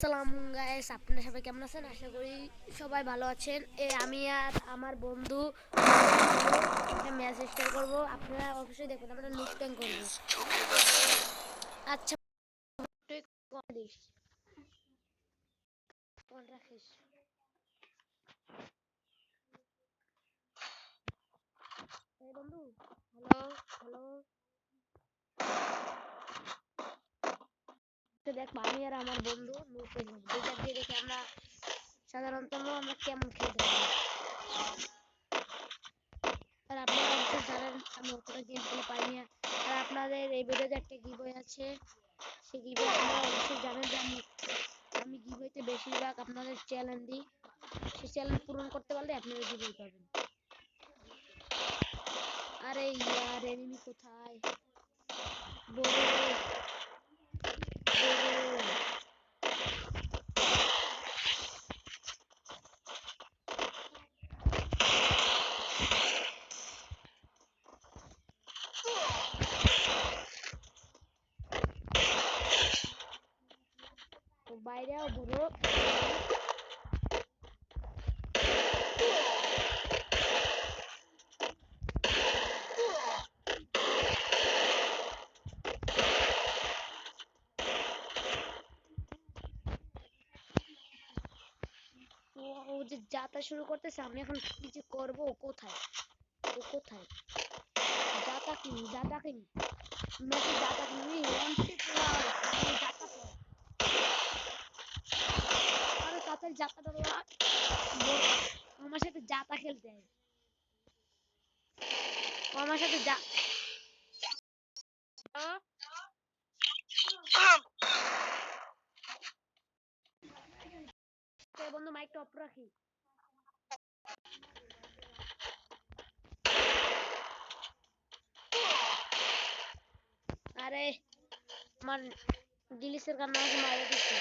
আসসালামু গাইস, আপনারা সবাই কেমন আছেন? আশা করি সবাই ভালো আছেন। আমি আর আমার বন্ধু একটা ম্যাচ স্টার্ট করব। আপনারা অবশ্যই দেখুন, আমরা লুট ট্যাঙ্ক করব। আচ্ছা, তুই কোন দিস? কোন রাখিস? এই বন্ধু, হ্যালো হ্যালো। তো দেখ, আমি আর আমার বন্ধু লুট ট্যাঙ্ক করব। দুইটা দিয়ে দেখি আমরা সাধারণত আমরা কেমন খেলতে পারি। আর আপনারা অবশ্যই জানেন আমি অতটা গেম প্লে পাই না। আর আপনাদের এই ভিডিওতে একটা গিভওয়ে আছে। সেই গিভওয়ে আপনারা অবশ্যই জানেন যে আমি গিভওয়েতে বেশিরভাগ আপনাদের চ্যালেঞ্জ দিই। সেই চ্যালেঞ্জ পূরণ করতে পারলে আপনারা গিভওয়ে পাবেন। আরে ইয়ার, এনিমি কোথায়? বড় বাইরেও বড়। ও যে যাতা শুরু করতেছে, আমি এখন কি যে করবো? কোথায় ও কোথায়? যাতা কিনি মেসি, যাতা কিনি ওয়ান্টেড লাল। যাতা পর আরে তাড়াতাড়ি যাতাটা লাল। আমার সাথে যাতা খেলতে হয়। ও আমার সাথে যা বন্ধু, মাইকটা অফ রাখি। আরে আমার গিলিসের কারণে আমাকে মারা দিচ্ছে।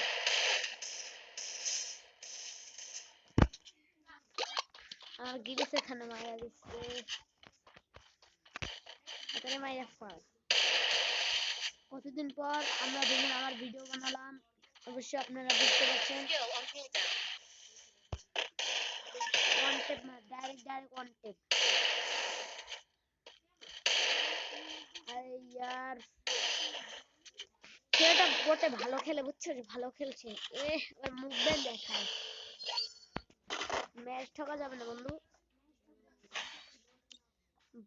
আমার গিলিসের কারণে মারা দিচ্ছে। এখানে মাইরা ফাল। কতদিন পর আমরা দুজন আমার ভিডিও বানালাম, অবশ্যই আপনারা বুঝতে পারছেন। ওয়ান টেপ না, ডাইরেক্ট ওয়ান টেপ। আরে ইয়ার, ছেলেটা বটে ভালো খেলে, বুঝছো? ভালো খেলছে। এবার মুভমেন্ট দেখায়। ম্যাচ ঠকা যাবে না বন্ধু।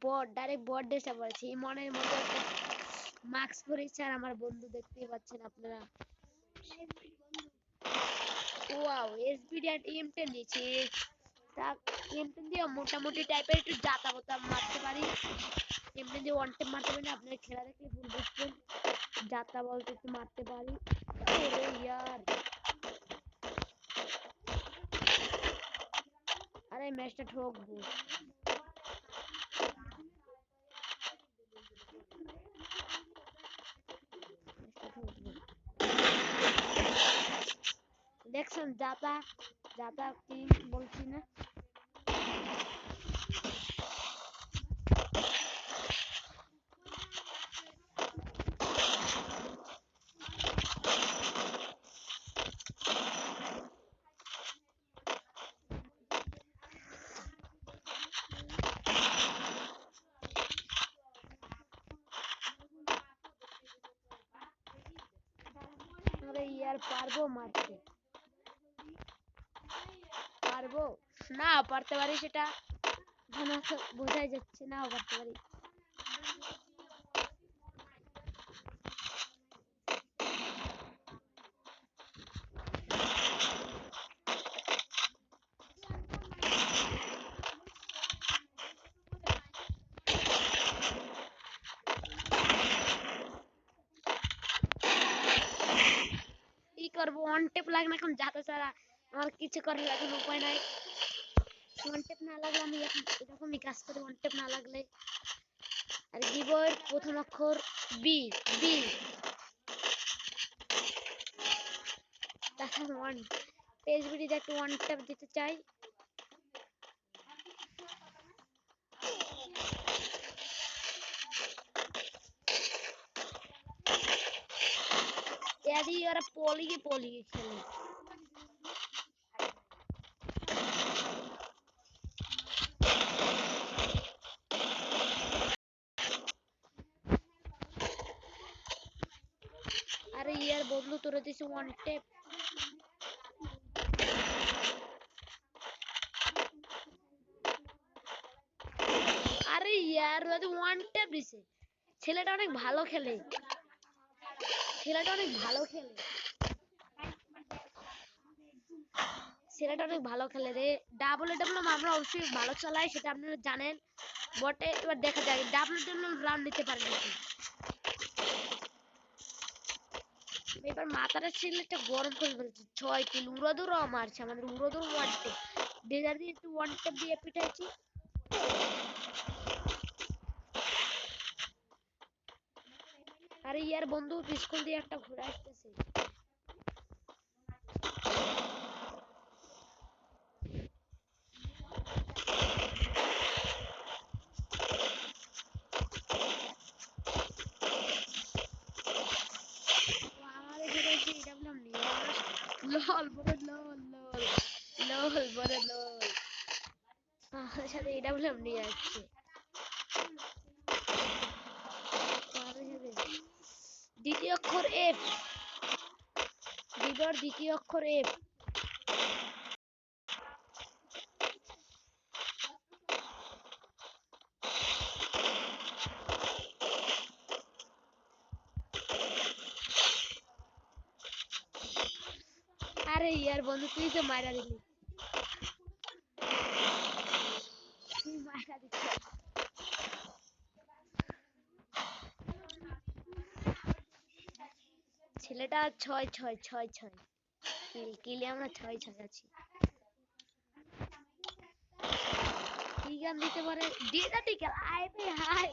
বট, ডাইরেক্ট বট ডেসা বলছি। মনের মধ্যে একটা মাস্ক পরেছে আর আমার বন্ধু, দেখতেই পাচ্ছেন আপনারা। ওয়াও, এসবিডি আর এম10 দিয়েছি। তা এম10 দিয়ে মোটামুটি টাইপের একটু জাতা বোতা মারতে পারি। এমনি যে ওয়ান টেপ মারতে পারি না, আপনারা খেলা দেখলে ভুল বুঝবেন। জাতা বলতে একটু মারতে পারি। ওরে ইয়ার, আরে ম্যাচটা ঠকবো। দেখছেন জাতা, জাতা কি বলছি না? আরে ইয়ার, পারবো মারতে? পারবো না পারতে পারি সেটা বোঝাই যাচ্ছে না পারতে পারি। কি করবো? ওয়ান টেপ লাগে না এখন জাতা ছাড়া, আমার কিছু করার এখন উপায় নাই। ওয়ান টেপ না লাগলে আমি এরকমই কাজ করি, ওয়ান টেপ না লাগলে। আর কিবোর্ড প্রথম অক্ষর বি। বি তাহলে ওয়ান পেজবিডিতে একটা ওয়ান টেপ দিতে চাই। এদি ওরা পলিয়ে পলিয়ে খেলে। আরে ইয়ার বন্ধু তোরা দিছে ওয়ান টেপ। আরে ইয়ার ওয়ান টেপ দিছে। ছেলেটা অনেক ভালো খেলে। ছেলেটা অনেক ভালো খেলে। ছেলেটা অনেক ভালো খেলে রে। ডাবল আমরা অবশ্যই ভালো চালাই, সেটা আপনারা জানেন বটে। এবার দেখা যায় ডাবল রান নিতে পারে নাকি। এবার মাথাটা ছেলেটা গরম করে ফেলছে। 6 কিল উড়াদুরাও মারছে আমাদের। উড়াদুর ওয়ান টেপ ডেজার দিয়ে একটু ওয়ান টেপ দিয়ে পিটাইছি। আরে ইয়ার বন্ধু স্কুল দিয়ে একটা ঘুরে আসতেছে। আমাদের সাথে এসে ডাবলাম নিয়ে লল বড় লল লল লল বড় লল। আমাদের সাথে ডাবলাম নিয়ে আসছে। দ্বিতীয় অক্ষর এফ। বিবর দ্বিতীয় অক্ষর এফ। আরে ইয়ার বন্ধু তুই তো মাইরা দিলি। তুই মাইরা দিচ্ছিস। ছেলেটা 6-6 কিলে আমরা 6-6 আছি। কি গান দিতে পারে? ডিজার্টিক্যাল আয় রে হায়।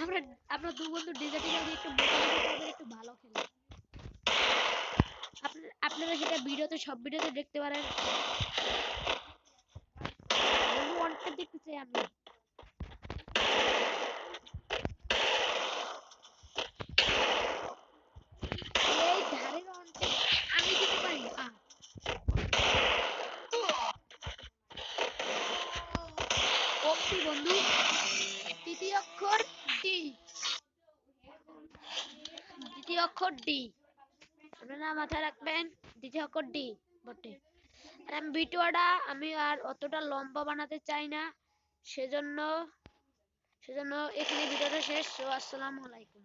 আমরা আমরা দু বন্ধু ডিজার্টিক্যাল দিয়ে একটু মোটামুটি একটু ভালো খেলি। আপনারা সেটা ভিডিওতে, সব ভিডিওতে দেখতে পারেন। বন্ধু ওয়ান টেপ দেখতে চাই আমি। এই ধারের ওয়ান টেপ আমি দিতে পারি না। ওপি বন্ধু। তৃতীয় অক্ষর ডি। দ্বিতীয় অক্ষর ডি। আপনারা মাথায় রাখবেন দ্বিতীয় অক্ষর ডি বটে। আর আমি ভিডিওটা আমি আর অতটা লম্বা বানাতে চাই না, সেজন্য সেজন্য এখানে ভিডিওটা শেষ। আসসালামু আলাইকুম।